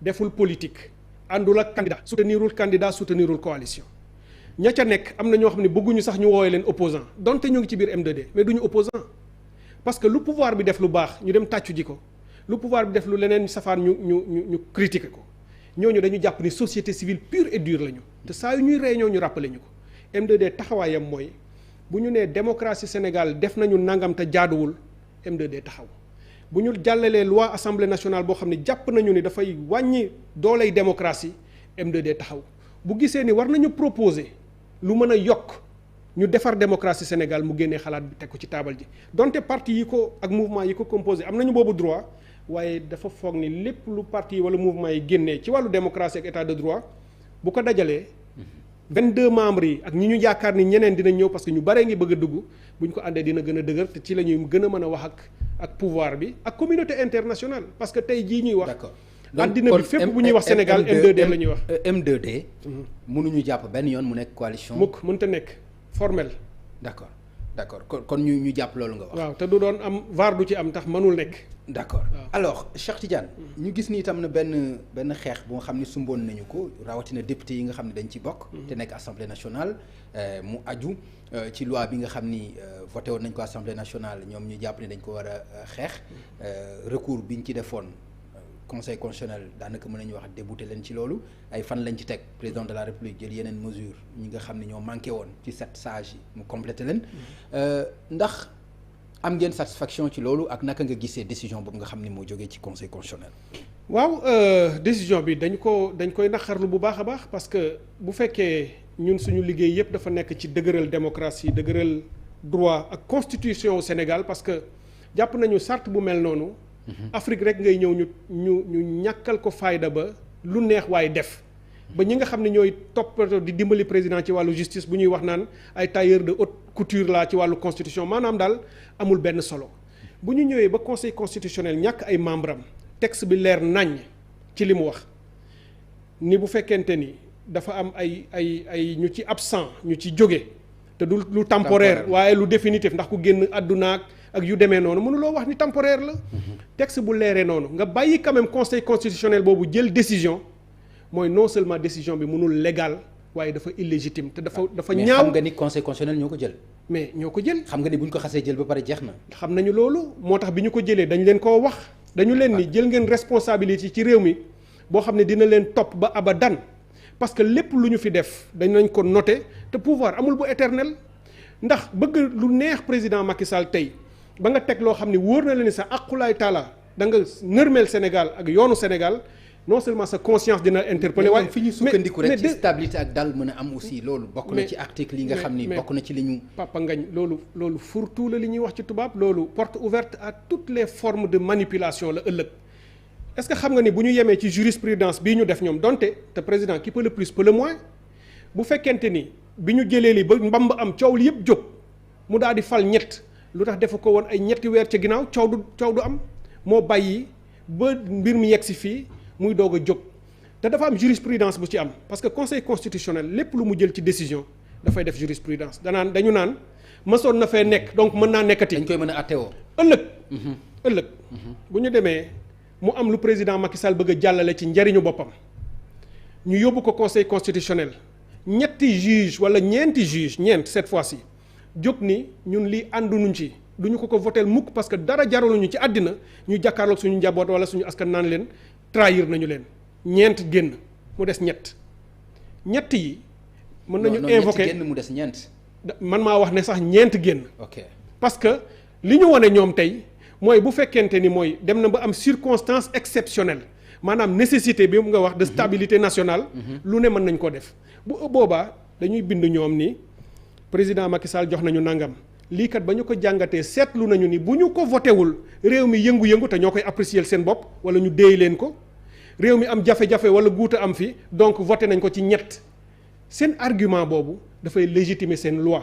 deful politique àndul ak candidat soutenirul coalition ña ca nekk am na ñoo xam ne bëgguñu sax ñu woowee leen opposant donte ñu ngi ci biir M2D mais duñu opposant parce que lu pouvoir bi def lu baax ñu dem tàccu ji ko lu pouvoir bi def lu leneen safaan ñu critiquer ko ñooñu dañu jàpp ni société civile pure et dure la ñu te saa yu ñuy réunion ñu rappelé ñu ko M2D taxawaayam mooy bu ñu nee démocratie Sénégal def nañu nangam te jaaduwul M2D taxaw bu ñu jàllalee loi assemblée nationale boo xam ne jàpp nañu ni dafay wàññi dooley démocratie M2D taxaw bu gisee ni war nañu proposer lu mën a yokk ñu defar démocratie Sénégal mu génnee xalaat bi teg ko ci taabal ji donte parti yi ko ak mouvement yi ko composé am nañu boobu droit waaye dafa foog ni lépp lu parti yi wala mouvement yi génnee ci wàllu démocratie ak état de droit bu ko dajalee 22 membres yi ak ñi ñu yaakaar ni ñeneen dinañ ñëw parce que ñu baree ngi bëgg a dugg bu ñu ko àndee dina gën a dëgër te ci la ñuy gën a mën a wax ak pouvoir bi ak communauté internationale parce que tey jii ñuy wax. d'accord àddina bi fépp bu ñuy wax Sénégal M2D la ñuy wax. M2D. mënuñu jàpp benn yoon mu nekk coalition. mukk mënta nekk formel. d'accord kon ñu jàpp loolu nga wax. waaw te du doon am VAR du ci am tax mënul nekk. d'accord alors Cheikh Tidiane. ñu gis ni itam na benn xeex bu nga xam ne sumboon nañu ko rawatina député yi nga xam ne dañ ci bokk. te nekk assemblée nationale mu aju ci loi bi nga xam ni voté woon nañ ko assemblée nationale ñoom ñu jàpp ne dañ ko war a xeex recours biñ ci defoon. conseil constitutionnel daanaka mën nañu wax débouté leen ci loolu ay fan lañ ci teg président de la république jël yeneen mesure ñi nga xam ne ñoo manqué woon ci 7 sages yi mu complété leen ndax am ngeen satisfaction ci loolu ak naka nga gisee décision boobu nga xam ne moo jógee ci conseil constitutionnel. waaw décision bi dañ koy naqarlu bu baax a baax parce que bu fekkee ñun suñu liggéey yépp dafa nekk ci dëgëral démocratie dëgëral droit ak constitution au Sénégal parce que jàpp nañu charte bu mel noonu. Afrique rek ngay ñëw ñu ñàkkal ko fayda ba lu neex waaye def ba ñi nga xam ne ñooy toppatoo di dimbali président ci wàllu justice bu ñuy wax naan ay tailleur de haute couture la ci wàllu constitution maanaam daal amul benn solo bu ñu ñëwee ba conseil constitutionnel ñàkk ay membre am texte bi leer naññ ci li mu wax ni bu fekkente ni dafa am ay ñu ci absent ñu ci jóge te du lu temporaire waaye lu définitif ndax ku génn àdduna ak yu demee noonu mënuloo wax ni temporaire la. texte bu leeree noonu nga bàyyi quand même conseil constitutionnel boobu jël décision mooy non seulement décision bi mënul légal waaye dafa illégitime te dafa ñaaw. mais xam nga ni conseil constitutionnel ñoo ko jël. mais ñoo ko jël. xam nga ni bu ñu ko xasee jël ba pare jeex na. xam nañu loolu moo tax bi ñu ko jëlee dañu leen koo wax. dañu leen ni jël ngeen responsabilité ci réew mi boo xam ne dina leen topp ba abadan parce que lépp lu ñu fi def dañ ko noté te pouvoir amul bu éternel ndax bëgg lu neex président Macky Sall tey. ba nga teg loo xam ne wóor na la ni sa aqulaay taala da nga nërmeel Sénégal ak yoonu Sénégal non seulement sa conscience dina interpeller waaye fi ñu sukkandiku rek ci stabilité ak dal mën a am aussi loolu bokk na ci article yi nga xam ni bokk na ci li ñu Papa Ngagne loolu fourre-tout la li ñuy wax ci tubaab loolu porte ouverte à toutes les formes de manipulation la ëllëg est-ce que xam nga ni bu ñu yemee ci jurisprudence bii ñu def ñoom donte te président qui peut le plus peut le moins bu fekkente ni bi ñu jëlee li ba mbamb am coow li yëpp jóg mu daal di fal ñett lu tax defu ko woon ay ñetti weer ca ginnaaw coow du am moo bàyyi ba mbir mi yegg si fii muy doog a jóg te dafa am jurisprudence bu ci am parce que conseil constitutionnel lépp lu mu jël ci décision dafay def jurisprudence dañu naan mësoon na fee nekk donc mën naa nekkati. dañ koy mën a attewoo ëllëg bu ñu demee mu am lu président Macky Sall bëgg a jàllale ci njariñu boppam ñu yóbbu ko conseil constitutionnel ñetti juge wala ñeenti cette fois-ci jóg ni ñun lii àndunuñ ci duñu ko votel mukk parce que dara jaraluñu ci àddina ñu jàkkaarloog suñu njaboot wala suñu askan naan leen trahir nañu leen ñeent génn mu des ñett yi mën nañu invoquer génn mu des ñeent man maa wax ne sax ñeent génn ok parce que li ñu wane ñoom tey mooy bu fekkente ni mooy dem na ba am circonstance exceptionnelle maanaam nécessité bi mu nga wax de stabilité nationale lu ne mën nañ ko def bu boobaa dañuy bind ñoom ni président Macky Sall jox nañu nangam lii kat ba ñu ko jàngatee seetlu nañu ni bu ñu ko votewul réew mi yëngu-yëngu te ñoo koy apprécier seen bopp wala ñu déey leen ko réew mi am jafe-jafe wala guuta am fi donc voté nañ ko ci ñett seen argument boobu dafay légitimer seen loi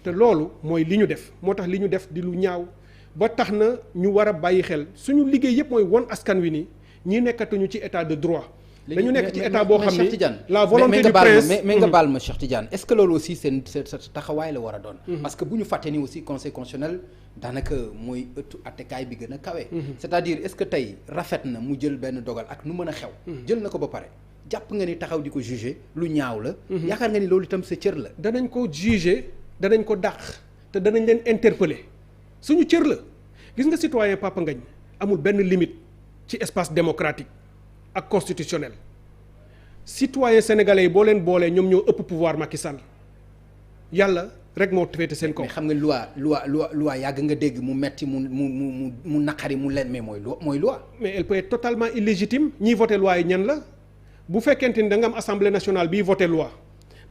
te loolu mooy li ñu def moo tax li ñu def di lu ñaaw ba tax na ñu war a bàyyi xel suñu liggéey yépp mooy won askan wi ni ñi nekkatuñu ci état de droit dañu nekk ci état boo xam ni la volonté du prince mais nga baal ma Cheikh Tidiane est-ce que loolu aussi seen taxawaay la war a doon. parce que bu ñu fàtte ni aussi conseil constitutionnel daanaka mooy ëttu attekaay bi gën a kawe. c'est-à-dire est-ce que tey rafet na mu jël benn dogal ak nu mën a xew. jël na ko ba pare jàpp nga ni taxaw di ko juger lu ñaaw la. yaakaar nga ni loolu itam sa cër la. danañ ko juger danañ ko dàq te danañ leen interpeller suñu cër la gis nga citoyen Papa Ngagne amul benn limite ci espace démocratique ak constitutionnel citoyen sénégalais yi boo leen boolee ñoom ñoo ëpp pouvoir Macky Sall yàlla rek moo féete seen kaw. mais xam nga loi yàgg nga dégg mu metti mu naqari mu leen mais mooy loi. mais elle peut être totalement illégitime ñiy voté loi yi ñan la bu fekkente ni da nga am assemblée nationale biy voté loi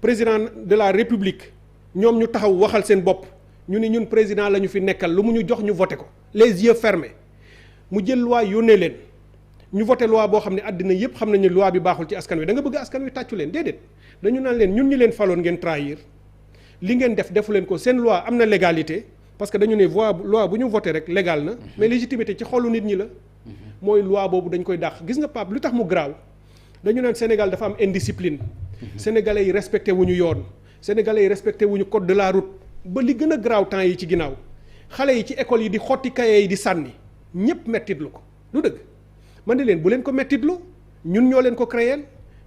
président de la république ñoom ñu taxaw waxal seen bopp ñu ni ñun président la ñu fi nekkal lu mu ñu jox ñu voté ko les yeux fermés mu jël loi yónnee leen. ñu voté loi boo xam ne àddina yépp xam nañu loi bi baaxul ci askan wi da nga bëgg askan wi tàccu leen déedéet dañu naan leen ñun ñi leen faloon ngeen trahir li ngeen defu leen ko seen loi am na légalité parce que dañu ne loi bu ñu voté rek légal na mais légitimité ci xolu nit ñi la mooy loi boobu dañ koy dàq gis nga Pape lu tax mu graaw dañu naan Sénégal dafa am indiscipline sénégalais yi respecté wuñu yoon sénégalais yi respecté wuñu code de la route ba li gën a graaw temps yi ci ginnaaw xale yi ci école yi di xotti kaye yi di sànni ñépp mettitlu ko du dëgg man di leen bu leen ko mettitlu ñun ñoo leen ko créer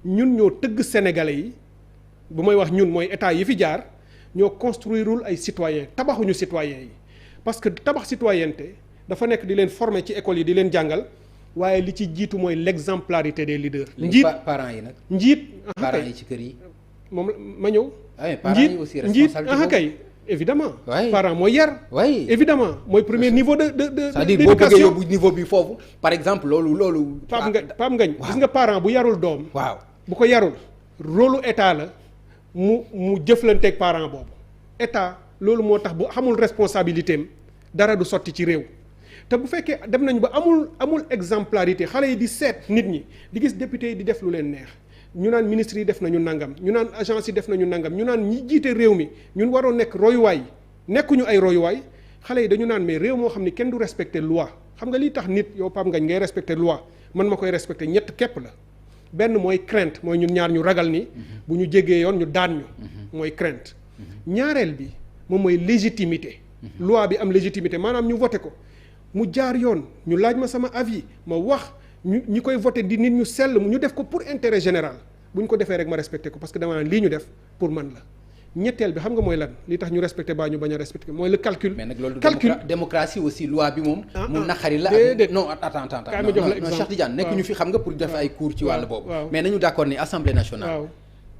ñun ñoo tëgg sénégalais yi bu may wax ñun mooy état yi fi jaar ñoo construirul ay citoyens tabaxuñu citoyens yi parce que tabax citoyenneté dafa nekk di leen former ci école yi di leen jàngal waaye li ci jiitu mooy l'exemplarité des leaders. njiit parents yi nag. njiit parents yi ci kër yi. moom ma ñëw. njiit kay. évidemment oui. Parent mooy yar. oui évidemment mooy premier niveau de c'est-à-dire boo bëggee yóbbu niveau bi foofu par exemple loolu. Pape Ngagne gis nga parent bu yarul doom. waaw bu ko yarul rôlu état la mu jëflanteeg parent boobu état loolu moo tax bu xamul responsabilité am dara du sotti ci réew. te bu fekkee dem nañu ba amul exemplarité xale yi di seet nit ñi di gis député yi di def lu leen neex. ñu naan ministre yi def nañu nangam ñu naan agence yi def nañu nangam ñu naan ñi jiite réew mi ñun waroon nekk royuwaay nekkuñu ay royuwaay xale yi dañu naan mais réew moo xam ni kenn du respecter loi xam nga lii tax nit yow Pape Ngagne ngay respecter loi man ma koy respecter ñett képp la benn mooy crainte mooy ñun ñaar ñu ragal ni bu ñu jéggee yoon ñu daan ñu mooy crainte ñaareel bi moom mooy légitimité loi bi am légitimité maanaam ñu voté ko mu jaar yoon ñu laaj ma sama avis ma wax ñi koy voté di nit ñu sell ñu def ko pour intérêt général bu ñu ko defee rek ma respecté ko parce que dama naan lii ñu def pour man la ñetteel bi xam nga mooy lan li tax ñu respecté baa ñu bañ a respecté mooy le calcul. mais nag loolu calcul démocratie aussi loi bi moom. mu naqari la non attends kaay ma jox la exemple Cheikh Tidiane nekk ñu fi xam nga pour def ay cours ci wàll boobu. waaw mais nañu d'accord ni assemblée nationale. waaw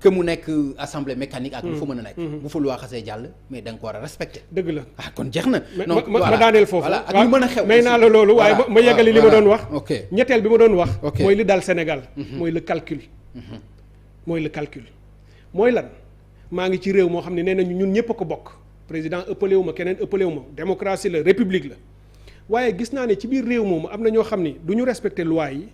que mu nekk assemblée mécanique ak lu fa mën a nekk. bu fa loi xasee jàll mais da nga ko war a respecté. dëgg la kon jeex na. non ma daaneel foofu voilà ak lu mën a xew. may naa la loolu waaye ma yeggali li ma doon wax. ok ñetteel bi ma doon wax. ok mooy li dal Sénégal. mooy le calcul. mooy le calcul mooy lan maa ngi ci réew moo xam ne nee nañu ñun ñëpp a ko bokk président ëppale wu ma keneen ëppale wu ma démocratie la république la waaye gis naa ne ci biir réew moomu am na ñoo xam ni du ñu respecter loi yi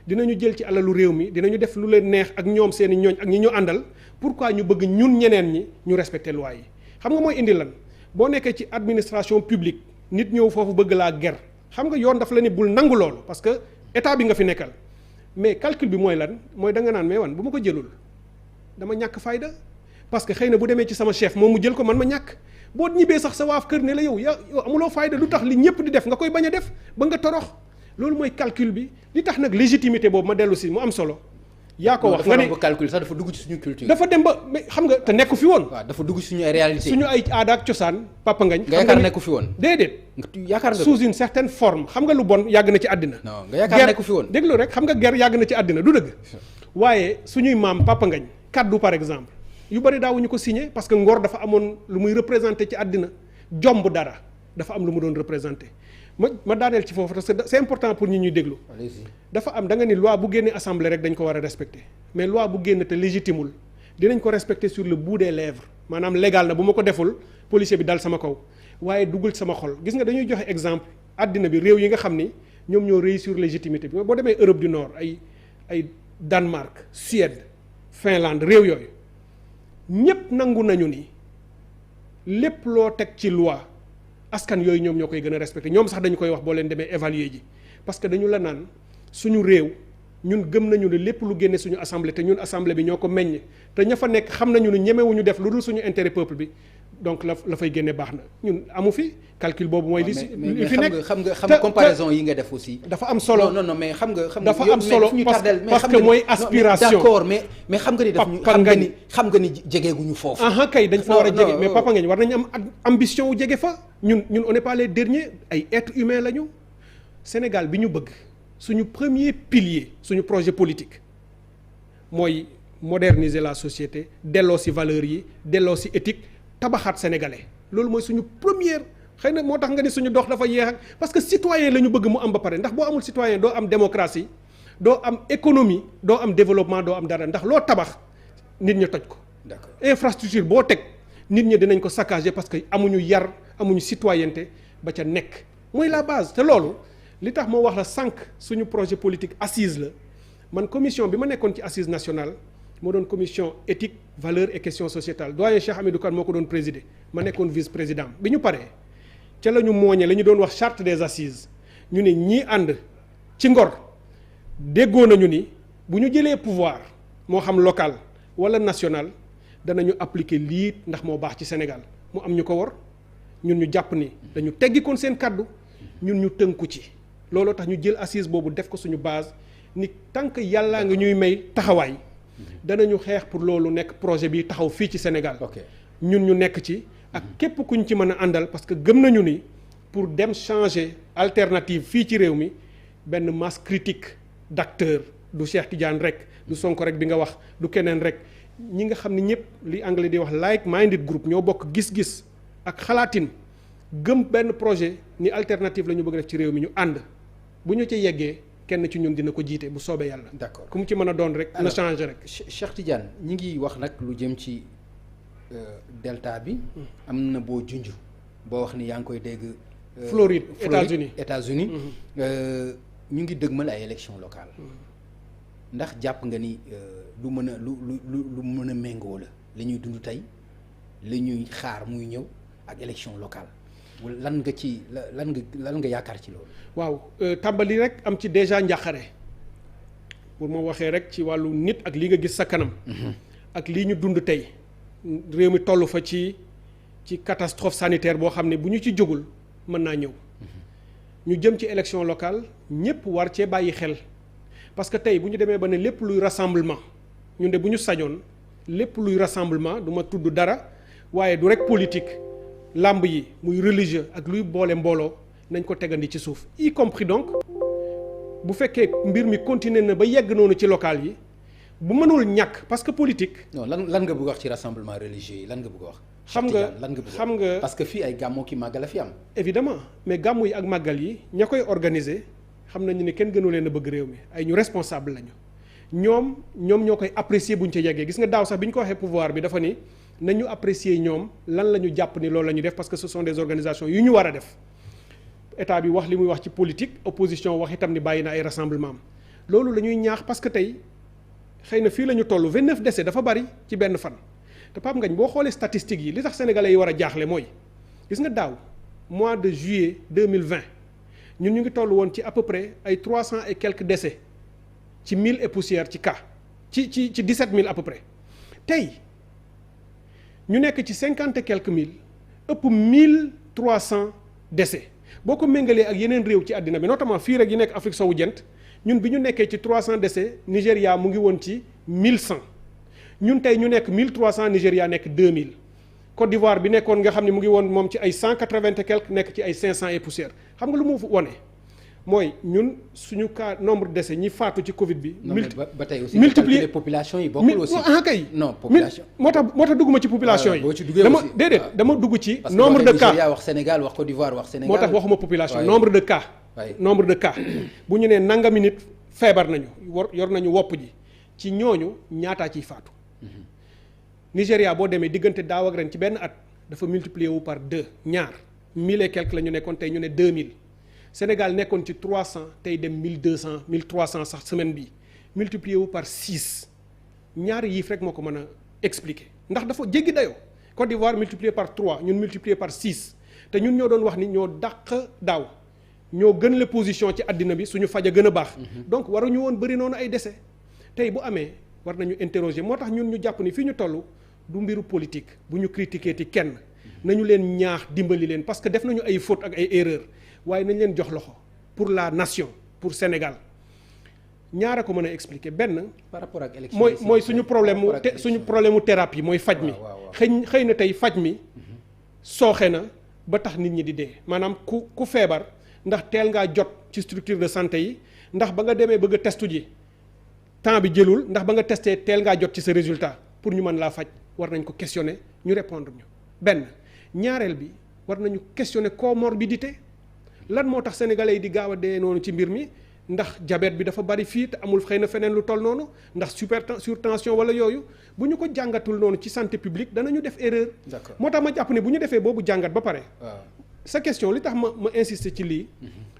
dinañu jël ci alalu réew mi dinañu def lu leen neex ak ñoom seeni ñooñ ak ñi ñu àndal pourquoi ñu bëgg ñun ñeneen ñi ñu respecter loi yi xam nga mooy indi lan boo nekkee ci administration publique nit ñëw foofu bëgg laa ger xam nga yoon dafa la ni bul nangu loolu parce que état bi nga fi nekkal mais calcul bi mooy lan mooy da nga naan mais wan bu ma ko jëlul dama ñàkk fayda parce que xëy na bu demee ci sama chef moom mu jël ko man ma ñàkk boo ñibbee sax sa waaf kër ne la yow amuloo fayda lu tax li ñëpp di def nga koy bañ a def ba nga torox loolu mooy calcul bi li tax nag légitimité boobu ma dellu si mu am solo yaa ko wax nga ne calcul sax dafa dugg ci suñu culture. dafa dem ba mais xam nga te nekku fi woon. waaw dafa dugg ci suñu ay réalité suñu ay aada ak cosaan Papa Ngagne. nga yaakaar nekku fi woon. déedéet. yaakaar nga sous une certaine forme xam nga lu bon yàgg na ci àddina. non nga yaakaar nekku fi woon. déglu rek xam nga guerre yàgg na ci àddina du dëgg. waaye suñuy maam Papa Ngagne kaddu par exemple yu bari daawuñu ko signé parce que ngor dafa amoon lu muy représenté ci àddina jomb dara dafa am lu mu doon représenté ma daaneel ci foofu parce que c'est important pour ñi ñuy déglu. dafa am da nga ni loi bu génnee assemblée rek dañ ko war a respecter mais loi bu génn te légitimul dinañ ko respecter sur le bout des lèvres maanaam légal na bu ma ko deful policier bi dal sama kaw waaye duggul sama xol gis nga dañuy joxe exemple àddina bi réew yi nga xam ni ñoom ñoo réussir légitimité bi boo demee Europe du Nord ay Danemark Suède Finlande réew yooyu ñépp nangu nañu ni lépp loo teg ci loi askan yooyu ñoom ñoo koy gën a respecté ñoom sax dañu koy wax boo leen demee évaluer ji parce que dañu la naan suñu réew ñun gëm nañu ne lépp lu génne suñu assemblée te ñun assemblée bi ñoo ko meññ te ña fa nekk xam nañu ne ñemewuñu def lu dul suñu intérêt peuple bi donc la fay génne baax na ñun amu fi calcul boobu mooy. li fi nekk xam nga comparaison yi nga def aussi. dafa am solo non mais xam nga. dafa am solo parce que mooy aspiration. d'accord mais xam nga ni daf ñu xam nga ni jegeeguñu foofu. kay dañ fa war a jege mais Papa Ngagne war nañu am ambition wu jege fa. ñun on n'est pas les derniers ay êtres humains lañu Sénégal bi ñu bëgg suñu premier pilier suñu projet politique mooy moderniser la société delloo ci valeurs yi delloo ci éthique tabaxaat sénégalais loolu mooy suñu première xëy na moo tax nga ni suñu dox dafa yéex ak parce que citoyen la ñu bëgg mu am ba pare ndax boo amul citoyen doo am démocratie doo am économie doo am développement doo am dara ndax loo tabax nit ñi toj ko. d'accord infrastructure boo teg nit ñi dinañ ko saccager parce que amuñu yar amuñu citoyenneté ba ca nekk mooy la base te loolu li tax moo wax la sànq suñu projet politique assise la man commission bi ma nekkoon ci assise nationale moo doon commission éthique valeurs et questions sociétales doyen Cheikh Hamidou Kane moo ko doon présider ma nekkoon vice président bi ñu paree ca la ñu mooñe la ñu doon wax charte des assises ñu ne ñii ànd ci ngor déggoo nañu ni bu ñu jëlee pouvoir moo xam local wala national danañu appliquer lii ndax moo baax ci Sénégal mu am ñu ko war ñun ñu jàpp ni dañu teggikoon seen kàddu ñun ñu tënku ci looloo tax ñu jël assise boobu def ko suñu base ni tant que yàllaa nga ñuy may taxawaay danañu xeex pour loolu nekk projet bi taxaw fii ci Sénégal. ñun ñu nekk ci ak képp kuñ ci mën a àndal parce que gëm nañu ni pour dem changer alternative fii ci réew mi benn masse critique d'acteurs du Cheikh Tidiane rek du Sonko rek bi nga wax du keneen rek ñi nga xam ne ñëpp li anglais di wax like-minded group ñoo bokk gis-gis ak xalaatin gëm benn projet ni alternative la ñu bëgg def ci réew mi ñu ànd bu ñu ci yeggee kenn ci ñun dina ko jiite bu soobee yàlla. d'accord ku mu ci mën a doon rek. na changer rek. Cheikh Tidiane ñi ngi wax nag lu jëm ci delta bi. am na boo junj boo wax ni yaa ngi koy dégg. Floride États-Unis ñu ngi dëgmal ay élections locales. ndax jàpp nga ni lu mën a lu mën a méngoo la li ñuy dund tey li ñuy xaar muy ñëw ak élection locale lan nga ci lan nga yaakaar ci loolu. waaw tàmbali rek am ci déjà njàqare pour ma waxee rek ci wàllu nit ak li nga gis sa kanam. ak lii ñu dund tey réew mi toll fa ci catastrophe sanitaire boo xam ne bu ñu ci jógul mën naa ñëw. ñu jëm ci élection locale ñëpp war cee bàyyi xel. parce que tey bu ñu demee ba ne lépp luy rassemblement ñun de bu ñu sañoon lépp luy rassemblement du ma tudd dara waaye du rek politique làmb yi muy religieux ak luy boole mbooloo nañ ko tegandi ci suuf y compris donc bu fekkee mbir mi continuer na ba yegg noonu ci local yi bu mënul ñàkk parce que politique. non lan nga bëgg wax ci rassemblement religieux yi lan nga bëgg wax. xam nga parce que fii ay gàmmu ki màggal la fi am. évidemment mais gàmmu yi ak màggal yi ña koy organiser. xam nañu ni kenn gënu leen a bëgg réew mi ay ñu responsable lañu ñoom ñoo koy apprécier bu ñu ci yeggee gis nga daaw sax bi ñu ko waxee pouvoir bi dafa ni nañu apprécier ñoom lan la ñu jàpp ni loolu la ñu def parce que ce sont des organisations yu ñu war a def état bi wax li muy wax ci politique opposition wax itam ni bàyyi na ay rassemblement am loolu la ñuy ñaax parce que tey xëy na fii la ñu toll 29 décès dafa bari ci benn fan te Pape Ngagne boo xoolee statistiques yi li tax sénégalais yi war a jaaxle mooy gis nga daaw mois de juillet 2020 ñun ñu ngi toll woon ci à peu près ay 300 et quelques décès ci 1000 et poussières ci cas ci 17000 à peu près tey ñu nekk ci 50 et quelques mille ëpp 1300 décès boo ko méngalee ak yeneen réew ci àddina bi notamment fii rek yi nekk Afrique sowu jant ñun bi ñu nekkee ci 300 décès Nigéria mu ngi woon ci 1100 ñun tey ñu nekk 1300 Nigéria nekk 2000 Côte d'Ivoire bi nekkoon nga xam ne mu ngi woon moom ci ay 180 et quelques nekk ci ay 500 et poussière xam nga lu mu wone mooy ñun suñu cas nombre de décès ñi faatu ci Covid bi. ba tey aussi multiplier population yi bokkul aussi. kay non population. moo tax dugguma ci population yi. boo ci duggee aussi dama dugg ci. nombre de cas parce que wax Sénégal wax Côte d'Ivoire wax Sénégal. moo tax waxuma population nombre de cas. nombre de cas bu ñu nee nangami nit feebar nañu yor nañu wopp ji ci ñooñu ñaataa ciy faatu. Nigéria boo demee diggante daaw ak ren ci benn at dafa multiplier wu par 2 ñaar 1000 et quelques la ñu nekkoon tey ñu ne 2000 Sénégal nekkoon ci 300 tey dem 1200 1300 sax semaine bi multiplier wu par 6 ñaari yiif rek moo ko mën a expliquer ndax dafa jéggi dayoo Côte d'Ivoire multiplier par 3 ñun multiplier par 6 te ñun ñoo doon wax ni ñoo dàq daaw ñoo gën la position ci àddina bi suñu faj a gën a baax. donc waruñu woon bëri noonu ay décès tey bu amee war nañu interroger moo tax ñun ñu jàpp ni fii ñu toll du mbiru politique bu ñu critiquer ti kenn nañu leen ñaax dimbali leen parce que def nañu ay fautes ak ay erreurs waaye nañ leen jox loxo pour la nation pour Sénégal ñaara ko mën a expliquer benn. par rapport ak élection mooy suñu problème mu thérapie mooy faj mi. xëy na tey faj mi sooxe na ba tax nit ñi di dee maanaam ku feebar ndax teel ngaa jot ci structure de santé yi ndax ba nga demee bëgg a testu ji temps bi jëlul ndax ba nga testé teel ngaa jot ci sa résultat pour ñu mën laa faj war nañ ko questionner ñu répondre ñu benn ñaareel bi war nañu questionner comorbidité lan moo tax sénégalais yi di gaaw a dee noonu ci mbir mi ndax diabète bi dafa bari fii te amul xëy na feneen lu toll noonu ndax surtension wala yooyu bu ñu ko jàngatul noonu ci santé publique danañu def erreur. d'accord moo tax ma jàpp ne bu ñu defee boobu jàngat ba pare. sa question li tax ma insister ci lii.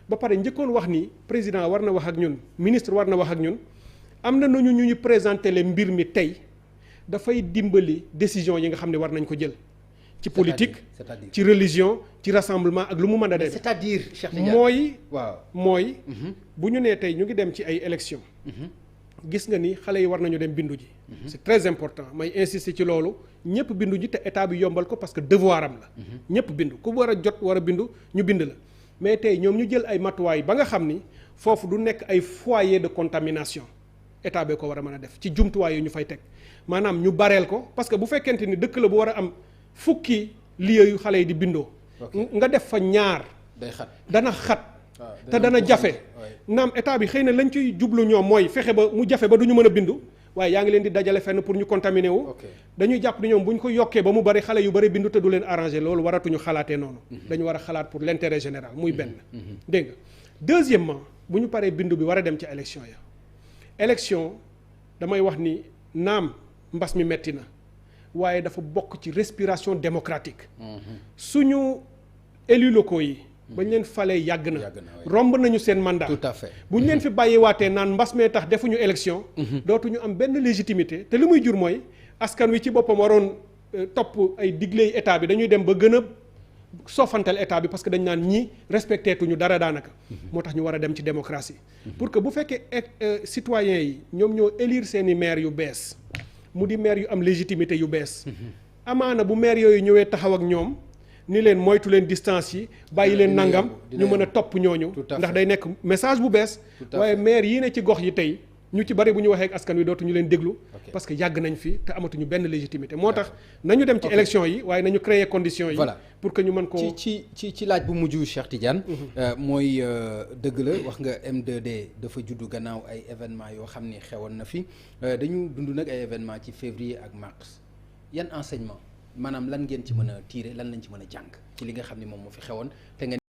ba pare njëkkoon wax ni président war na wax ak ñun ministre war na wax ak ñun am na nañu ñu présenter le mbir mi tey dafay dimbali décision yi nga xam ne war nañ ko jël. ci politique ci religion ci rassemblement ak lu mu mën a def. c'est-à-dire Cheikh Tidiane mooy bu ñu nee tey ñu ngi dem ci ay élections. gis nga ni xale yi war nañu dem bindu ji. c'est très important may insister ci loolu ñëpp bindu ji te état bi yombal ko parce que devoir am la. ñëpp bindu ku war a jot war a bindu ñu bind la mais tey ñoom ñu jël ay matuwaay ba nga xam ni foofu du nekk ay foyer de contamination état bee ko war a mën a def ci jumtuwaay yi ñu fay teg maanaam ñu bareel ko parce que bu fekkente ni dëkk la bu war a am. fukki lieu yu xale yi di bindoo. nga def fa ñaar. day xat dana xat. te dana jafe. naam état bi xëy na lañ ciy jublu ñoom mooy fexe ba mu jafe ba du ñu mën a bindu waaye yaa ngi leen di dajale fenn pour ñu contaminer wu. dañuy jàpp ni ñoom bu ñu ko yokkee ba mu bari xale yu bari bindu te du leen arranger loolu waratuñu xalaatee noonu. dañu war a xalaat pour l'intérêt général muy benn. dégg nga deuxièmement bu ñu paree bindu bi war a dem ci élection ya élection damay wax ni naam mbas mi metti na. waaye dafa bokk ci respiration démocratique suñu élus locaux yi bañ leen falee yàgg na romb nañu seen mandat tout à fait bu ñu leen fi bàyyiwaatee naan mbas mee tax defuñu élection dootuñu am benn légitimité te li muy jur mooy askan wi ci boppam waroon topp ay digley état bi dañuy dem ba gën a soofantal état bi parce que dañ naan ñi respecté tuñu dara daanaka moo tax ñu war a dem ci démocratie pour que bu fekkee citoyens yi ñoom ñoo élire seeni maire yu bees mu di maire yu am légitimité yu bees amaana bu maire yooyu ñëwee taxaw ak ñoom ni leen moytu leen distance yi bàyyi leen nangam ñu mën a topp ñooñu ndax day nekk message bu bees waaye maire yii ne ci gox yi tey ñu ci bari bu ñu waxee ak askan wi dootuñu leen déglu parce que yàgg nañ fi te amatuñu benn légitimité moo tax nañu dem ci élection yi waaye nañu créer conditions yi pour que ñu mën ko ci laaj bu mujj Cheikh Tidiane mooy dëgg la wax nga M2D dafa juddu gannaaw ay événements yoo xam ni xewoon na fi dañu dund nag ay événements ci février ak mars yan enseignement maanaam lan ngeen ci mën a tirer lan lañ ci mën a jàng ci li nga xam ni moom moo fi xewoon te ngeen